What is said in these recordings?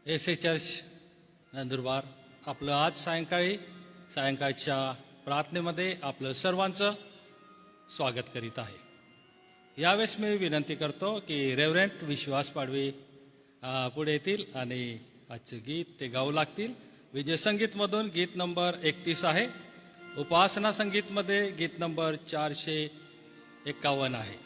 एस.ए. Church Nandurbar आपलं आज सायंकाळच्या प्रार्थनेमध्ये आपलं सर्वांचं स्वागत करीत आहे. यावेळेस मी विनंती करतो की रेव्हरंट विश्वास पाडवी पुढे येतील आणि आजचे गीत ते गाऊ लागतील. विजय संगीतमधून गीत नंबर 31 आहे. उपासना संगीतमध्ये गीत नंबर 451 आहे.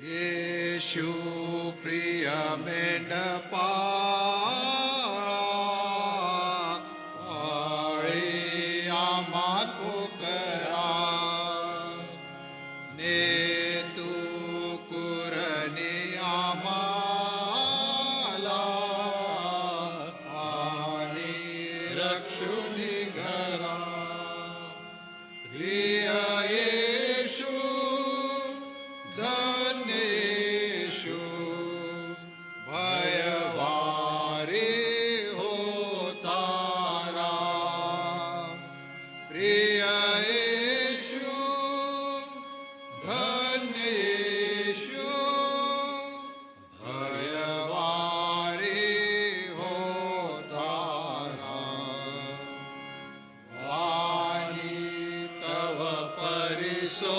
येशू प्रिय मेंढपाळा वाळे आम्हा कोकरा ने तू कुरणे आम्हाला आणि रक्षुनी घरा प्रिय येशू धन्येशु भयवारे होतारा प्रिय येशु धन्येशु भयवारे होतारा वाणी तव परिसो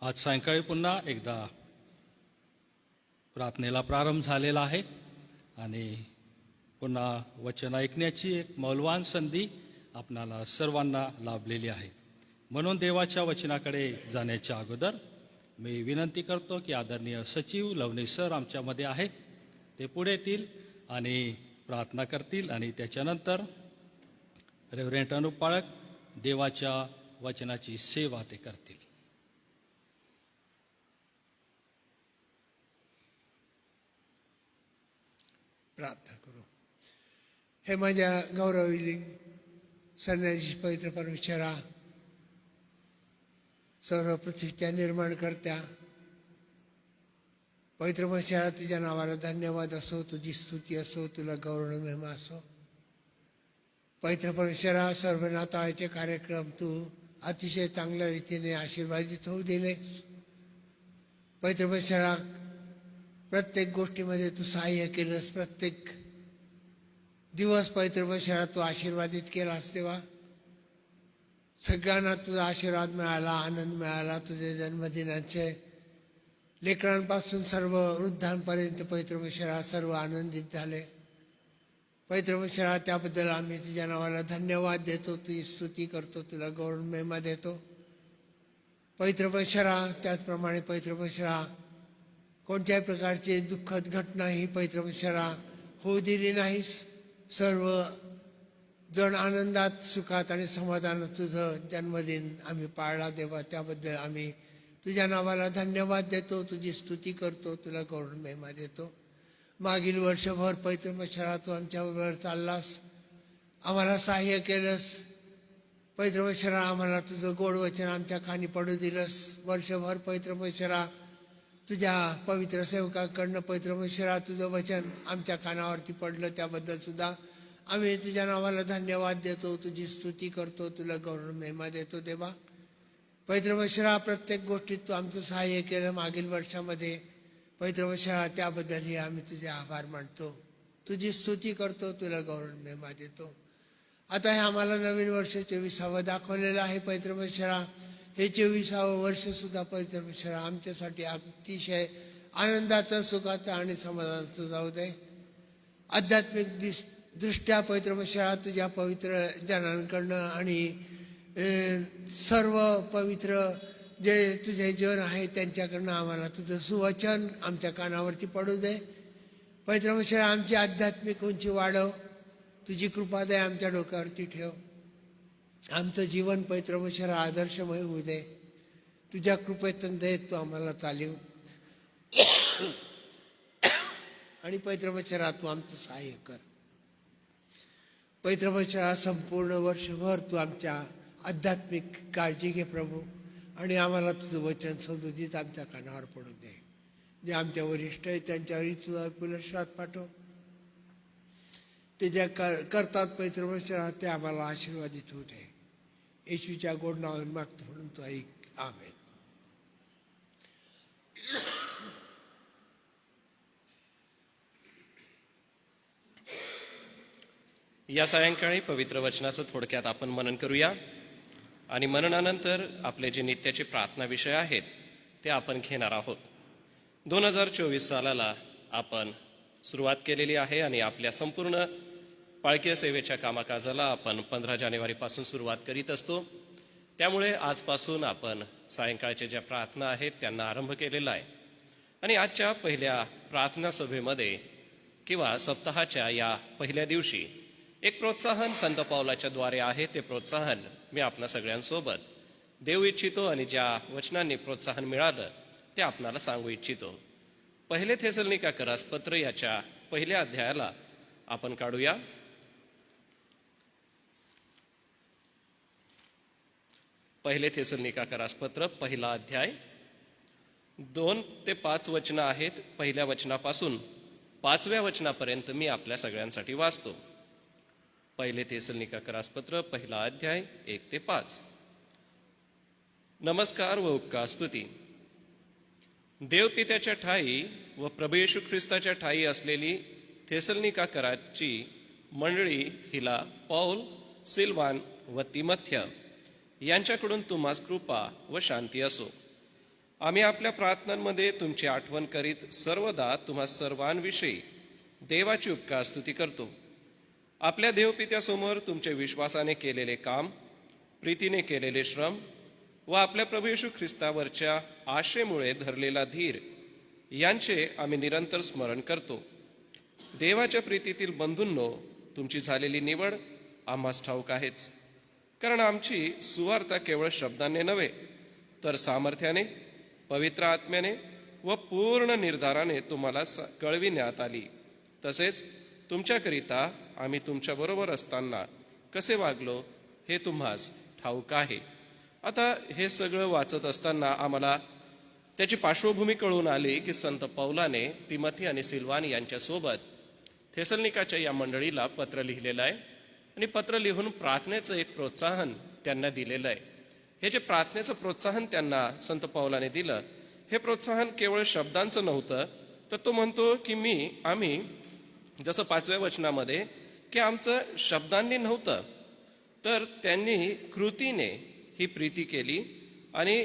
आज सायंकाळी पुन्हा एकदा प्रार्थनेला प्रारंभ झालेला आहे आणि पुन्हा वचन ऐकण्याची एक मौल्यवान संधी आपणाला सर्वांना लाभलेली आहे. म्हणून देवाच्या वचनाकडे जाण्याच्या अगोदर मी विनंती करतो की आदरणीय सचिव लवणे सर आमच्यामध्ये आहेत. ते पुढे येतील आणि प्रार्थना करतील आणि त्याच्यानंतर रेव्हरंट अनुपाळक देवाच्या वचनाची सेवा ते करतील. प्रार्थना करू. हे माझ्या गौरवली संन्यासी पवित्र परमेश्वरा, सर्व पृथ्वीच्या निर्माण करत्या, पवित्र परमेश्वरा तुझ्या नावाला धन्यवाद असो, तुझी स्तुती असो, तुला गौरव महिमा असो. पवित्र परमेश्वरा, सर्व नाताळाचे कार्यक्रम तू अतिशय चांगल्या रीतीने आशीर्वादित होऊ दिलेस. पवित्र परमेश्वरा, प्रत्येक गोष्टीमध्ये तू सहाय्य केलंस. प्रत्येक दिवस पवित्र परमेश्वरा तू आशीर्वादित केलास. तेव्हा सगळ्यांना तुझा आशीर्वाद मिळाला, आनंद मिळाला. तुझे जन्मदिनाचे लेकरांपासून सर्व वृद्धांपर्यंत पवित्र परमेश्वरा सर्व आनंदित झाले. पवित्र परमेश्वरा, त्याबद्दल आम्ही तुझ्या नावाला धन्यवाद देतो, तुझी स्तुती करतो, तुला गौरव महिमा देतो. पवित्र परमेश्वरा, त्याचप्रमाणे पवित्र परमेश्वरा, कोणत्याही प्रकारची दुःखद घटना ही पवित्र परमेश्वरा होऊ दिली नाहीस. सर्व जण आनंदात, सुखात आणि समाधानात तुझं जन्मदिन आम्ही पाळला. देवा, त्याबद्दल आम्ही तुझ्या नावाला धन्यवाद देतो, तुझी स्तुती करतो, तुला गौरव महिमा देतो. मागील वर्षभर पवित्र परमेश्वरा तू आमच्याबरोबर चाललास, आम्हाला सहाय्य केलंस. पवित्र परमेश्वरा, आम्हाला तुझं गोड वचन आमच्या कानी पडू दिलंस. वर्षभर पवित्र परमेश्वरा तुझ्या पवित्र सेवकाकडनं पवित्र परमेश्वरा तुझं वचन आमच्या कानावरती पडलं. त्याबद्दल सुद्धा आम्ही तुझ्या नावाला धन्यवाद देतो, तुझी स्तुती करतो, तुला गौरव महिमा देतो. देवा, पवित्र परमेश्वरा, प्रत्येक गोष्टीत तू आमचं सहाय्य केलं मागील वर्षामध्ये. पवित्र परमेश्वरा, त्याबद्दलही आम्ही तुझे आभार मानतो, तुझी स्तुती करतो, तुला गौरव महिमा देतो. आता हे आम्हाला नवीन वर्ष 24वे दाखवलेलं आहे. पवित्र परमेश्वरा, हे 24वे वर्षसुद्धा पवित्र परमेश्वरा आमच्यासाठी अतिशय आनंदाचं, सुखाचं आणि समाधानाचं जाऊ दे. आध्यात्मिक दृष्ट्या पवित्र परमेश्वरा तुझ्या पवित्र जनांकडनं आणि सर्व पवित्र जे तुझे जन आहे त्यांच्याकडनं आम्हाला तुझं सुवचन आमच्या कानावरती पडू दे. पवित्र परमेश्वरा, आमची आध्यात्मिक उंची वाढव, तुझी कृपा दे आमच्या डोक्यावरती ठेव. आमचं जीवन पवित्र परमेश्वरा आदर्शमय होऊ दे. तुझ्या कृपेतून दे तू आम्हाला चालीव. आणि पवित्र परमेश्वरा तू आमचं सहाय्य कर. पवित्र परमेश्वरा, संपूर्ण वर्षभर तू आमच्या आध्यात्मिक काळजी घे प्रभू. आणि आम्हाला तुझं वचन सदोदित आमच्या कानावर पडू दे. जे आमच्या वरिष्ठ आहेत त्यांच्यावरही तुझा पुलश्वास पाठव. ते ज्या करतात पवित्र परमेश्वरा ते आम्हाला आशीर्वादित होऊ दे. येशूच्या गोड नावाने मागतो म्हणून तू ऐक. आमेन. या सायंकाळी पवित्र वचनाचं थोडक्यात आपण मनन करूया आणि मननानंतर आपले जे नित्याचे प्रार्थना विषय आहेत ते आपण घेणार आहोत. 2024 सालाला आपण सुरुवात केलेली आहे आणि आपल्या संपूर्ण पाळकीय सेवेच्या कामकाजाला आपण 15 जानेवारीपासून सुरुवात करीत असतो. त्यामुळे आजपासून आपण सायंकाळच्या ज्या प्रार्थना आहेत त्यांना आरंभ केलेला आहे. आणि आजच्या पहिल्या प्रार्थना सभेमध्ये किंवा सप्ताहाच्या या पहिल्या दिवशी एक प्रोत्साहन संत पावलाच्या द्वारे आहे. ते प्रोत्साहन मी आपणा सगळ्यांसोबत देऊ इच्छितो आणि ज्या वचनांनी प्रोत्साहन मिळालं ते आपणाला सांगू इच्छितो. पहिले थेसलोनिकाकरास पत्र याच्या पहिल्या अध्यायाला आपण काढूया. पहिले थेसलोनिकाकरास पत्र पहिला अध्याय 2 ते 5 वचनं आहेत. पहिल्या वचनापासून 5व्या वचनापर्यंत मी आपल्या सगळ्यांसाठी वाचतो. पहिले थेसलोनिकाकरास पत्र पहिला अध्याय 1 ते 5. नमस्कार व उपकार स्तुती देवपित्याच्या ठाई व प्रभू येशू ख्रिस्ताच्या ठाई असलेली थेसलोनिकाकराची मंडळी हिला पौल, सिल्वान व तिमथ्य यांच्याकडून तुम्हास कृपा व शांती असो. आम्ही आपल्या प्रार्थनांमध्ये तुमची आठवण करीत सर्वदा तुम्हा सर्वांविषयी देवाची उपकार स्तुती करतो. आपल्या देवपित्यासमोर तुमचे विश्वासाने केलेले काम, प्रीतीने केलेले श्रम व आपल्या प्रभू येशू ख्रिस्तावरच्या आशेमुळे धरलेला धीर यांचे आम्ही निरंतर स्मरण करतो. देवाच्या प्रीतीतील बंधूंनो, तुमची झालेली निवड आम्हास ठाऊक आहेच. कारण आमची सुवार्ता केवळ शब्दांनी नव्हे तर सामर्थ्याने, पवित्र आत्म्याने व पूर्ण निर्धाराने तुम्हाला कळविण्यात आली. तसेच तुमच्याकरिता आम्ही तुमच्याबरोबर असताना कसे वागलो हे तुम्हास ठाऊक आहे. आता हे सगळं वाचत असताना आम्हाला त्याची पार्श्वभूमी कळून आली की संत पौलाने तिमथी आणि सिल्वान यांच्यासोबत थेसलोनिकाच्या या मंडळीला पत्र लिहिलेलं आहे. आणि पत्र लिहून प्रार्थनेचं एक प्रोत्साहन त्यांना दिलेलं आहे. हे जे प्रार्थनेचं प्रोत्साहन त्यांना संत पौलाने दिलं, हे प्रोत्साहन केवळ शब्दांचं नव्हतं, तर तो म्हणतो की आम्ही जसं 5व्या वचनामध्ये की आमचं शब्दांनी नव्हतं, तर त्यांनी कृतीने ही प्रीती केली आणि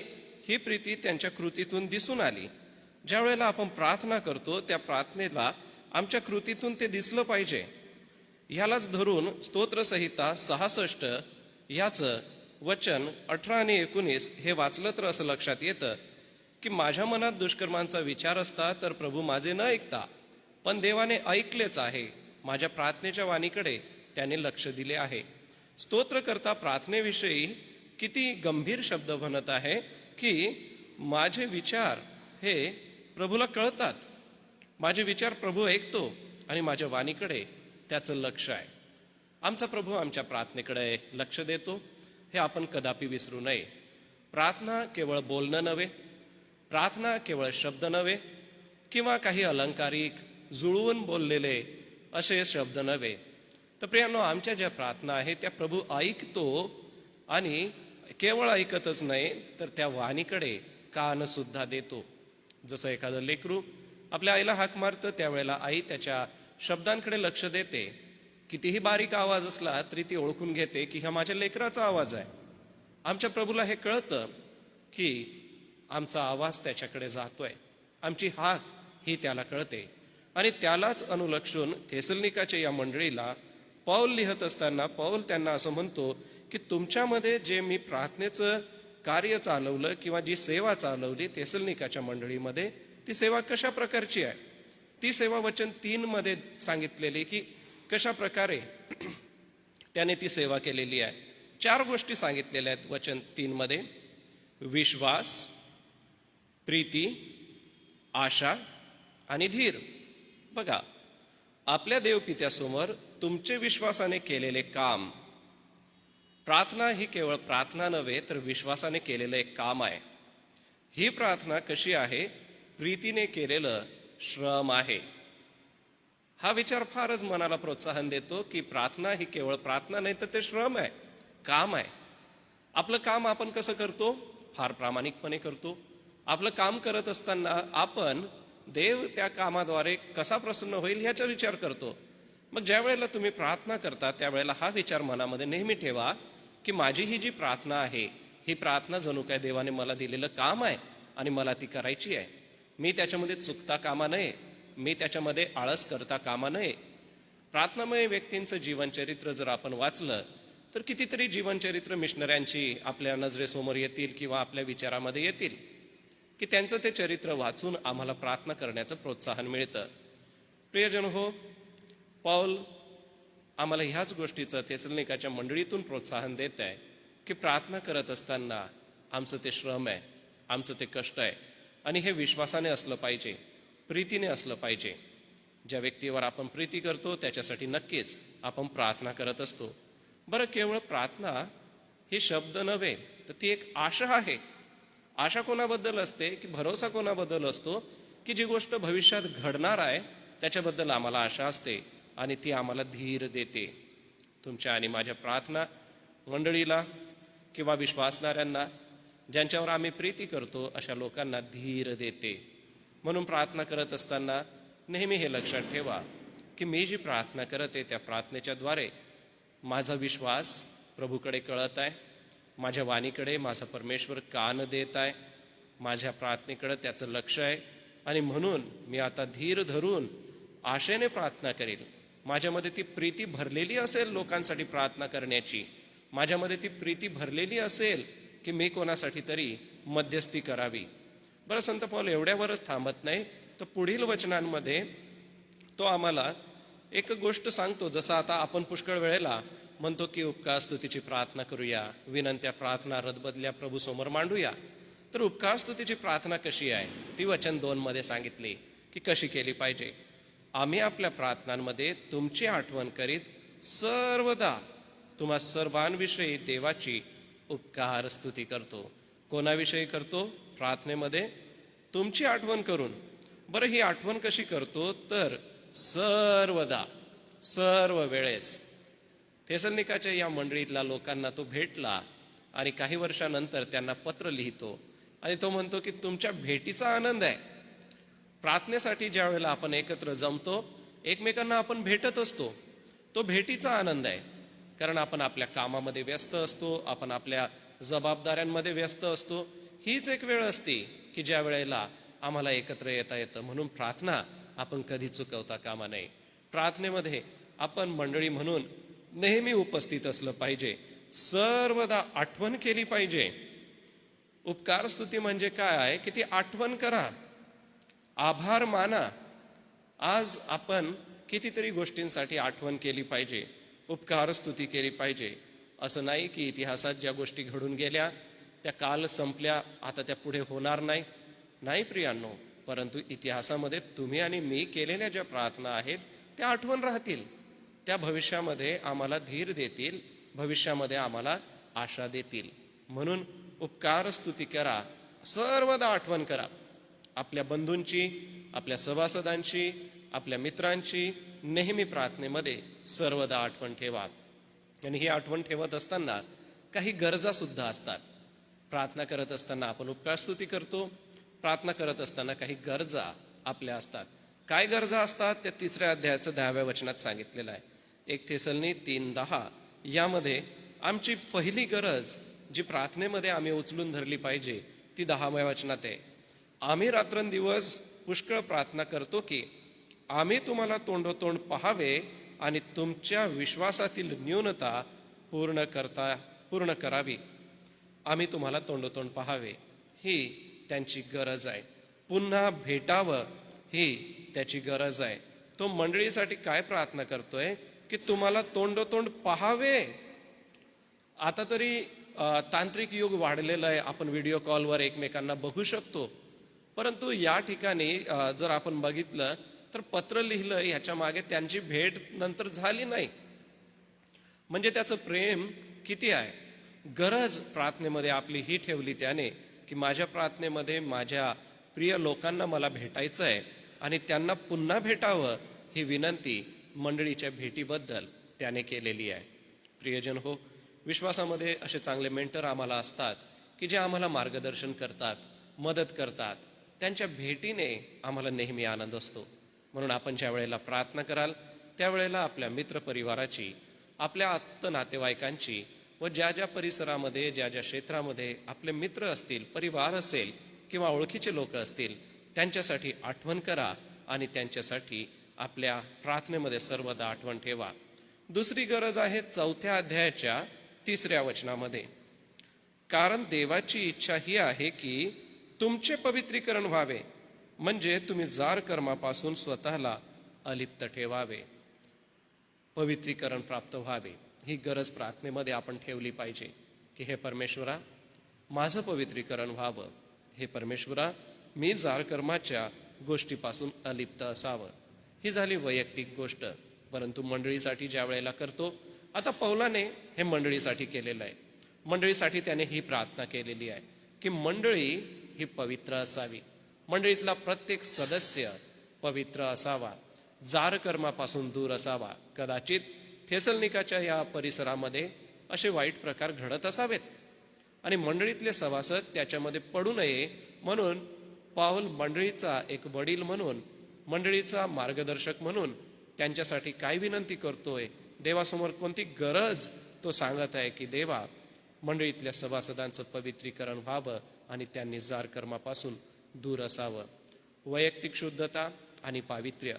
ही प्रीती त्यांच्या कृतीतून दिसून आली. ज्या वेळेला आपण प्रार्थना करतो त्या प्रार्थनेला आमच्या कृतीतून ते दिसलं पाहिजे. ह्यालाच धरून स्तोत्रसंहिता 66 याचं वचन 18 आणि 19 हे वाचलं तर असं लक्षात येतं की माझ्या मनात दुष्कर्मांचा विचार असता तर प्रभू माझे न ऐकता, पण देवाने ऐकलेच आहे. माझ्या प्रार्थनेच्या वाणीकडे त्याने लक्ष दिले आहे. स्तोत्रकर्ता प्रार्थनेविषयी किती गंभीर शब्द म्हणत आहे की माझे विचार हे प्रभूला कळतात, माझे विचार प्रभू ऐकतो आणि माझ्या वाणीकडे त्याचं लक्ष आहे. आमचा प्रभू आमच्या प्रार्थनेकडे लक्ष देतो, हे आपण कदापि विसरू नये. प्रार्थना केवळ बोलणं नव्हे, प्रार्थना केवळ शब्द नव्हे किंवा काही अलंकारिक जुळवून बोललेले असे शब्द नव्हे. तर प्रियांनो, आमच्या ज्या प्रार्थना आहेत त्या प्रभू ऐकतो आणि केवळ ऐकतच नाही तर त्या वाणीकडे कान सुद्धा देतो. जसं एखादं लेकरू आपल्या आईला हाक मारतं त्यावेळेला आई त्याच्या शब्दांकडे लक्ष देते. कितीही बारीक आवाज असला तरी ती ओळखून घेते की हा माझ्या लेकराचा आवाज आहे. आमच्या प्रभूला हे कळतं की आमचा आवाज त्याच्याकडे जातोय, आमची हाक ही त्याला कळते. आणि त्यालाच अनुलक्षून थेसलनिकाच्या या मंडळीला पौल लिहत असताना पौल त्यांना असं म्हणतो की तुमच्यामध्ये जे मी प्रार्थनेचं कार्य चालवलं किंवा जी सेवा चालवली थेसलनिकाच्या मंडळीमध्ये, ती सेवा कशा प्रकारची आहे. ती सेवा वचन 3 मध्ये सांगितलेली की कशा प्रकारे त्याने ती सेवा केलेली आहे. 4 गोष्टी सांगितलेल्या आहेत वचन 3 मध्ये: विश्वास, प्रीती, आशा आणि धीर. बघा, आपल्या देवपित्यासमोर तुमचे विश्वासाने केलेले काम, प्रार्थना ही केवळ प्रार्थना नव्हे तर विश्वासाने केलेलं एक काम आहे. ही प्रार्थना कशी आहे? प्रीतीने केलेलं श्रम आहे. हा विचार फारच मनाला प्रोत्साहन देतो की प्रार्थना ही केवळ प्रार्थना नाही तर ते श्रम आहे, काम आहे. आपलं काम आपण कसं करतो? फार प्रामाणिकपणे करतो. आपलं काम करत असताना आपण देव त्या कामाद्वारे कसा प्रसन्न होईल ह्याचा विचार करतो. मग ज्या वेळेला तुम्ही प्रार्थना करता त्यावेळेला हा विचार मनामध्ये नेहमी ठेवा की माझी ही जी प्रार्थना आहे, ही प्रार्थना जणू काय देवाने मला दिलेलं काम आहे आणि मला ती करायची आहे. मी त्याच्यामध्ये चुकता कामा नये, मी त्याच्यामध्ये आळस करता कामा नये. प्रार्थनामय व्यक्तींचं जीवनचरित्र जर आपण वाचलं तर कितीतरी जीवनचरित्र मिशनऱ्यांची आपल्या नजरेसमोर येतील किंवा आपल्या विचारामध्ये येतील की त्यांचं ते चरित्र वाचून आम्हाला प्रार्थना करण्याचं प्रोत्साहन मिळतं. प्रियजन हो, पौल आम्हाला ह्याच गोष्टीचं थेसलनिकाच्या मंडळीतून प्रोत्साहन देत आहे की प्रार्थना करत असताना आमचं ते श्रम आहे, आमचं ते कष्ट आहे आणि हे विश्वासाने असलं पाहिजे, प्रीतीने असलं पाहिजे. ज्या व्यक्तीवर आपण प्रीती करतो त्याच्यासाठी नक्कीच आपण प्रार्थना करत असतो. बरं, केवळ प्रार्थना ही शब्द नव्हे तर ती एक आशा आहे. आशा कोणाबद्दल असते की भरोसा कोणाबद्दल असतो की जी गोष्ट भविष्यात घडणार आहे त्याच्याबद्दल आम्हाला आशा असते आणि ती आम्हाला धीर देते. तुमच्या आणि माझ्या प्रार्थना मंडळीला किंवा विश्वासणाऱ्यांना ज्यांच्यावर आम्ही प्रीती करतो अशा लोकांना धीर देते. म्हणून प्रार्थना करत असताना नेहमी हे लक्षात ठेवा की मी जी प्रार्थना करते त्या प्रार्थनेच्या द्वारे माझा विश्वास प्रभूकडे कळत आहे, माझ्या वाणीकडे माझा परमेश्वर कान देत आहे, माझ्या प्रार्थनेकडे त्याचं लक्ष आहे आणि म्हणून मी आता धीर धरून आशेने प्रार्थना करेल. माझ्यामध्ये ती प्रीती भरलेली असेल लोकांसाठी प्रार्थना करण्याची, माझ्यामध्ये ती प्रीती भरलेली असेल की मी कोणासाठी तरी मध्यस्थी करावी. बरं, संत पौल एवढ्यावरच थांबत नाही, तर पुढील वचनांमध्ये तो आम्हाला एक गोष्ट सांगतो. जसं आता आपण पुष्कळ वेळेला म्हणतो की उपकार स्तुतीची प्रार्थना करूया, विनंत्या प्रार्थना रदबदल्या प्रभू समोर मांडूया. तर उपकार स्तुतीची प्रार्थना कशी आहे ती वचन 2 मध्ये सांगितली की कशी केली पाहिजे. आम्ही आपल्या प्रार्थनांमध्ये तुमची आठवण करीत सर्वदा तुम्हा सर्वांविषयी देवाची उपकार स्तुती करतो. कोणाविषयी करतो? प्रार्थनेमध्ये तुमची आठवण करून. बरं, ही आठवण कशी करतो? तर सर्वदा, सर्व वेळेस. थेसलनिकाच्या या मंडळीतल्या लोकांना तो भेटला आणि काही वर्षानंतर त्यांना पत्र लिहितो आणि तो म्हणतो की तुमच्या भेटीचा आनंद आहे. प्रार्थनेसाठी ज्या वेळेला आपण एकत्र जमतो, एकमेकांना आपण भेटत असतो, तो भेटीचा आनंद आहे. कारण आपण आपल्या कामामध्ये व्यस्त असतो, आपण आपल्या जबाबदाऱ्यांमध्ये व्यस्त असतो. हीच एक वेळ असते की ज्या वेळेला आम्हाला एकत्र येता येतं. म्हणून प्रार्थना आपण कधी चुकवता कामा नये. प्रार्थनेमध्ये आपण मंडळी म्हणून नेहमी उपस्थित असलं पाहिजे, सर्वदा आठवण केली पाहिजे. उपकार स्तुती म्हणजे काय आहे की ती आठवण करा, आभार माना. आज आपण कितीतरी गोष्टींसाठी आठवण केली पाहिजे, उपकार स्तुती केली पाहिजे. असं नाही की इतिहासात ज्या गोष्टी घडून गेल्या त्या काल संपल्या, आता त्या पुढे होणार नाही. नाही प्रियांनो, परंतु इतिहासामध्ये तुम्ही आणि मी केलेल्या ज्या प्रार्थना आहेत त्या आठवण राहतील. त्या भविष्यामध्ये आम्हाला धीर देतील, भविष्यामध्ये आम्हाला आशा देतील. म्हणून उपकार स्तुती करा, सर्वदा आठवण करा. आपल्या बंधूंची, आपल्या सभासदांची, आपल्या मित्रांची नेहमी प्रार्थनेमध्ये सर्वदा आठवण ठेवा. आणि ही आठवण ठेवत असताना काही गरजा सुद्धा असतात. प्रार्थना करत असताना आपण उपकार स्तुती करतो, प्रार्थना करत असताना काही गरजा आपल्या असतात. काय गरजा असतात त्या 3 अध्यायाचं 10व्या वचनात सांगितलेलं आहे. 1 थेसलनी 3:10 यामध्ये आमची पहिली गरज जी प्रार्थनेमध्ये आम्ही उचलून धरली पाहिजे ती 10व्या वचनात आहे. आम्ही रात्रंदिवस पुष्कळ प्रार्थना करतो की आम्ही तुम्हाला तोंडोतोंड पाहावे आणि तुमच्या विश्वासातील न्यूनता पूर्ण करावी. आम्ही तुम्हाला तोंडोतोंड पाहावे ही त्यांची गरज आहे. पुन्हा भेटावं ही त्याची गरज आहे. तो मंडळीसाठी काय प्रार्थना करतोय की तुम्हाला तोंडोतोंड पाहावे. आता तरी तांत्रिक युग वाढलेलं आहे, आपण व्हिडिओ कॉलवर एकमेकांना बघू शकतो. परंतु या ठिकाणी जर आपण बघितलं तर पत्र लिहिलं, ह्याच्या मागे त्यांची भेट नंतर झाली नाही. म्हणजे त्याचं प्रेम किती आहे. गरज प्रार्थनेमध्ये आपली ही ठेवली त्याने की माझ्या प्रार्थनेमध्ये माझ्या प्रिय लोकांना मला भेटायचं आहे आणि त्यांना पुन्हा भेटावं ही विनंती मंडळीच्या भेटीबद्दल त्याने केलेली आहे. प्रियजन हो, विश्वासामध्ये असे चांगले मेंटर आम्हाला असतात की जे आम्हाला मार्गदर्शन करतात, मदत करतात. त्यांच्या भेटीने आम्हाला नेहमी आनंद असतो. म्हणून आपण ज्या वेळेला प्रार्थना कराल त्यावेळेला आपल्या मित्रपरिवाराची, आपल्या आप्त नातेवाईकांची व ज्या ज्या परिसरामध्ये, ज्या ज्या क्षेत्रामध्ये आपले मित्र असतील, परिवार असेल किंवा ओळखीचे लोक असतील, त्यांच्यासाठी आठवण करा आणि त्यांच्यासाठी आपल्या प्रार्थनेमध्ये सर्वदा आठवण ठेवा. दुसरी गरज आहे 4थ्या अध्यायाच्या 3ऱ्या वचनामध्ये. कारण देवाची इच्छा ही आहे की तुमचे पवित्रीकरण व्हावे, म्हणजे तुम्ही जार कर्मापासून स्वतःला अलिप्त ठेवावे. पवित्रीकरण प्राप्त व्हावे ही गरज प्रार्थनेमध्ये आपण ठेवली पाहिजे की हे परमेश्वरा, माझं पवित्रीकरण व्हावं. हे परमेश्वरा, मी जार कर्माच्या गोष्टीपासून अलिप्त असावं. ही झाली वैयक्तिक गोष्ट. परंतु मंडळीसाठी ज्या वेळेला करतो, आता पौलाने हे मंडळीसाठी केलेलं आहे. मंडळीसाठी त्याने ही प्रार्थना केलेली आहे की मंडळी ही पवित्र असावी. मंडळीतला प्रत्येक सदस्य पवित्र असावा, जार कर्मापासून दूर असावा. कदाचित थेसलनिकाच्या या परिसरामध्ये असे वाईट प्रकार घडत असावेत आणि मंडळीतले सभासद त्याच्यामध्ये पडू नये म्हणून पाऊल मंडळीचा एक वडील म्हणून, मंडळीचा मार्गदर्शक म्हणून त्यांच्यासाठी काय विनंती करतोय, देवासमोर कोणती गरज तो सांगत आहे की देवा, मंडळीतल्या सभासदांचं पवित्रीकरण व्हावं आणि त्यांनी जार कर्मापासून दूर असावं. वैयक्तिक शुद्धता आणि पावित्र्य.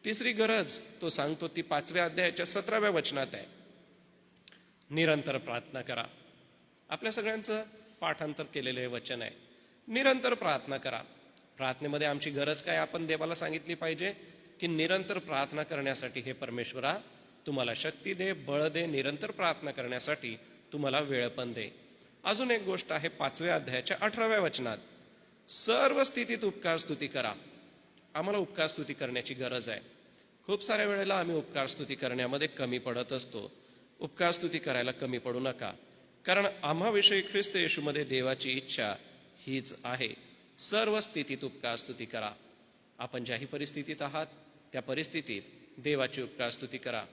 तिसरी गरज तो सांगतो ती 5व्या अध्यायाच्या 17व्या वचनात आहे. निरंतर प्रार्थना करा. आपल्या सगळ्यांचं पाठांतर केलेलं हे वचन आहे. निरंतर प्रार्थना करा. प्रार्थनेमध्ये आमची गरज काय आपण देवाला सांगितली पाहिजे की निरंतर प्रार्थना करण्यासाठी हे परमेश्वरा तुम्हाला शक्ती दे, बळ दे, निरंतर प्रार्थना करण्यासाठी तुम्हाला वेळ पण दे. अजून एक गोष्ट आहे 5व्या अध्यायाच्या 18व्या वचनात. सर्व स्थितीत उपकार स्तुती करा. आम्हाला उपकार स्तुती करण्याची गरज आहे. खूप साऱ्या वेळेला आम्ही उपकार स्तुती करण्यामध्ये कमी पडत असतो. उपकार स्तुती करायला कमी पडू नका, कारण आम्हाविषयी ख्रिस्त येशूमध्ये देवाची इच्छा हीच आहे. सर्व स्थितीत उपकार स्तुती करा. आपण ज्याही परिस्थितीत आहात त्या परिस्थितीत देवाची उपकार स्तुती करा.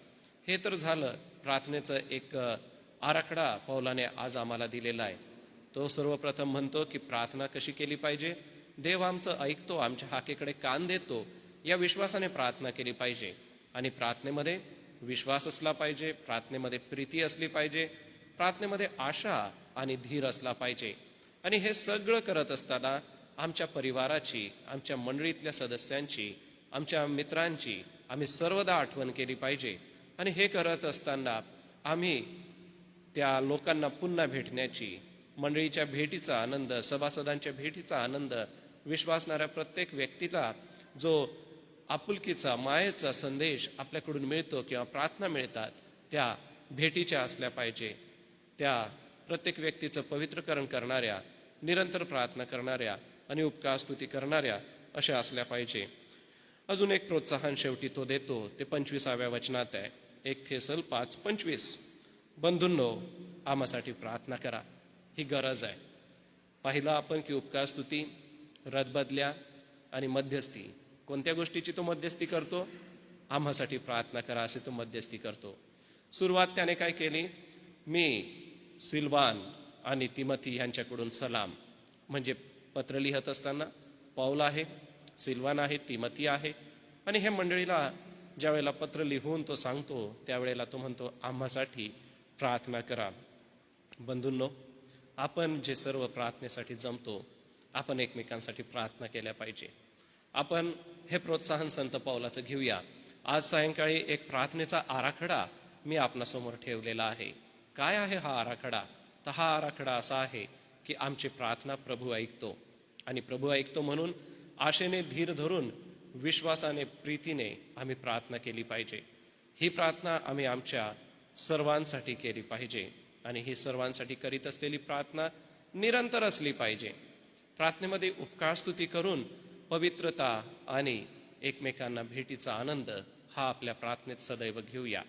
हे तर झालं प्रार्थनेचं एक आराखडा पौलाने आज आम्हाला दिलेला आहे. तो सर्वप्रथम म्हणतो की प्रार्थना कशी केली पाहिजे. देव आमचं ऐकतो, आमच्या हाकेकडे कान देतो, या विश्वासाने प्रार्थना केली पाहिजे. आणि प्रार्थनेमध्ये विश्वास असला पाहिजे, प्रार्थनेमध्ये प्रीती असली पाहिजे, प्रार्थनेमध्ये आशा आणि धीर असला पाहिजे. आणि हे सगळं करत असताना आमच्या परिवाराची, आमच्या मंडळीतल्या सदस्यांची, आमच्या मित्रांची आम्ही सर्वदा आठवण केली पाहिजे. आणि हे करत असताना आम्ही त्या लोकांना पुन्हा भेटण्याची, मंडळीच्या भेटीचा आनंद, सभासदांच्या भेटीचा आनंद, विश्वासणाऱ्या प्रत्येक व्यक्तीला जो आपुलकीचा, मायेचा संदेश आपल्याकडून मिळतो किंवा प्रार्थना मिळतात, त्या भेटीच्या असल्या पाहिजे. त्या प्रत्येक व्यक्तीचं पवित्रकरण करणाऱ्या, निरंतर प्रार्थना करणाऱ्या आणि उपकारस्तुती करणाऱ्या अशा असल्या पाहिजे. अजून एक प्रोत्साहन शेवटी तो देतो, ते 25व्या वचनात आहे. 1 थेसल 5:25. बंधूंनो, आम्हासाठी प्रार्थना करा. ही गरज आहे. पाहिलं आपण की उपकारस्तुती, रदबदल्या आणि मध्यस्थी, कोणत्या गोष्टीची तो मध्यस्थी करतो? आम्हासाठी प्रार्थना करा असे तो मध्यस्थी करतो. सुरुवात त्याने काय केली? मी सिल्वान आणि तिमथी यांच्याकडून सलाम. म्हणजे पत्र लिहत असताना पौल आहे, सिल्वान आहे, तिमथी आहे. आणि हे मंडळीला ज्या वेळेला पत्र लिहून तो सांगतो त्यावेळेला तो म्हणतो आम्हासाठी प्रार्थना करा. बंधूंनो, आपण जे सर्व प्रार्थनेसाठी जमतो, आपण एकमेकांसाठी प्रार्थना केल्या पाहिजे. आपण हे प्रोत्साहन संत पौलाचं घेऊया. आज सायंकाळी एक प्रार्थनेचा आराखडा मी आपणासमोर ठेवलेला आहे. काय आहे हा आराखडा? तर हा आराखडा असा आहे की आमची प्रार्थना प्रभू ऐकतो. आणि प्रभू ऐकतो म्हणून आशेने धीर धरून, विश्वासाने, प्रीतीने आम्ही प्रार्थना केली पाहिजे. ही प्रार्थना आम्ही आमच्या सर्वांसाठी केली पाहिजे. आणि ही सर्वांसाठी करीत असलेली प्रार्थना निरंतर असली पाहिजे. प्रार्थनेमध्ये उपकारस्तुती करून पवित्रता आणि एकमेकांना भेटीचा आनंद हा आपल्या प्रार्थनेत सदैव घेऊया.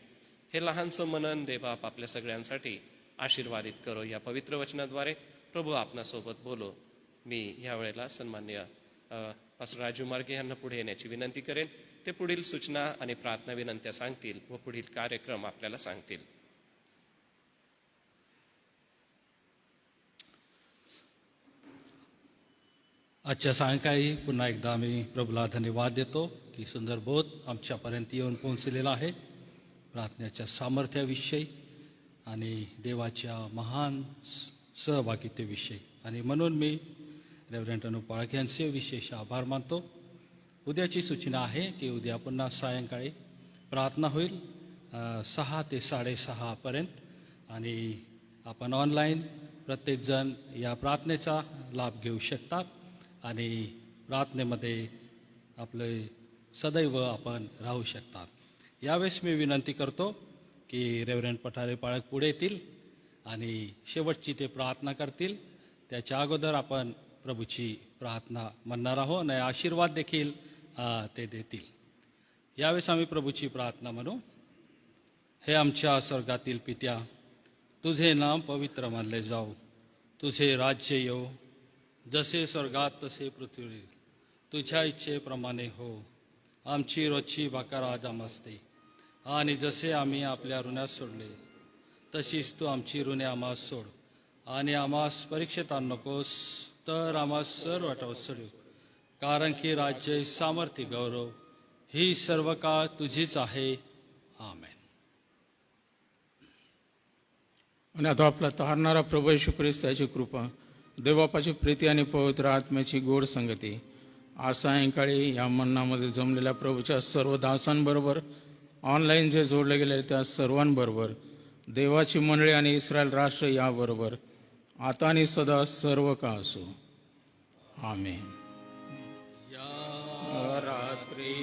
हे लहानसं मनन देवबाप आपल्या सगळ्यांसाठी आशीर्वादित करो. या पवित्र वचनाद्वारे प्रभू आपणासोबत बोलो. मी यावेळेला सन्मान्य पास्टर राजू मार्गे यांना पुढे येण्याची विनंती करेन. ते पुढील सूचना आणि प्रार्थना विनंत्या सांगतील व पुढील कार्यक्रम आपल्याला सांगतील. आजच्या सायंकाळी पुन्हा एकदा आम्ही प्रभूला धन्यवाद देतो की सुंदर बोध आमच्यापर्यंत येऊन पोहोचलेला आहे प्रार्थनेच्या सामर्थ्याविषयी आणि देवाच्या महान सहभागितेविषयी. आणि म्हणून मी रेव्हरंड अनु पाळक यांचे विशेष आभार मानतो. उद्याची सूचना आहे की उद्या पुन्हा सायंकाळी प्रार्थना होईल 6 ते 6:30पर्यंत. आणि आपण ऑनलाईन प्रत्येकजण या प्रार्थनेचा लाभ घेऊ शकतात. आणि प्रार्थनेमध्ये आपले सदैव आपण राहू शकतात. यावेळेस मी विनंती करतो की रेव्हरंड पठारे पाळक पुढे येतील आणि शेवटची ते प्रार्थना करतील. त्याच्या अगोदर आपण प्रभूची प्रार्थना म्हणणार आहोत आणि आशीर्वाद देखील ते देतील. यावेळेस आम्ही प्रभूची प्रार्थना म्हणू. हे आमच्या स्वर्गातील पित्या, तुझे नाम पवित्र मानले जाऊ, तुझे राज्य येऊ, जसे स्वर्गात तसे पृथ्वीवर, तुझ्या इच्छेप्रमाणे हो. आमची रोजची भाकर आज आम्हास दे, आणि जसे आम्ही आपल्या ऋणात सोडले तशीच तू आमची ऋणे आम्हास सोड. आणि आम्हास परीक्षेत आणू नकोस, तर आम्हास सर्व वाटावत सोडू. कारण की राज्य, सामर्थ्य, गौरव ही सर्व काळ तुझीच आहे. आमेन. आणि आता आपला तारणारा प्रभू येशू ख्रिस्त याची कृपा, देवबापाची प्रीती आणि पवित्र आत्म्याची गोड संगती आज सायंकाळी या मन्नामध्ये जमलेल्या प्रभूच्या सर्व दासांबरोबर, ऑनलाईन जे जोडले गेले त्या सर्वांबरोबर, देवाची मंडळी आणि इस्रायल राष्ट्र याबरोबर आता आणि सदा सर्व काळ असो. आमेन. या रात्री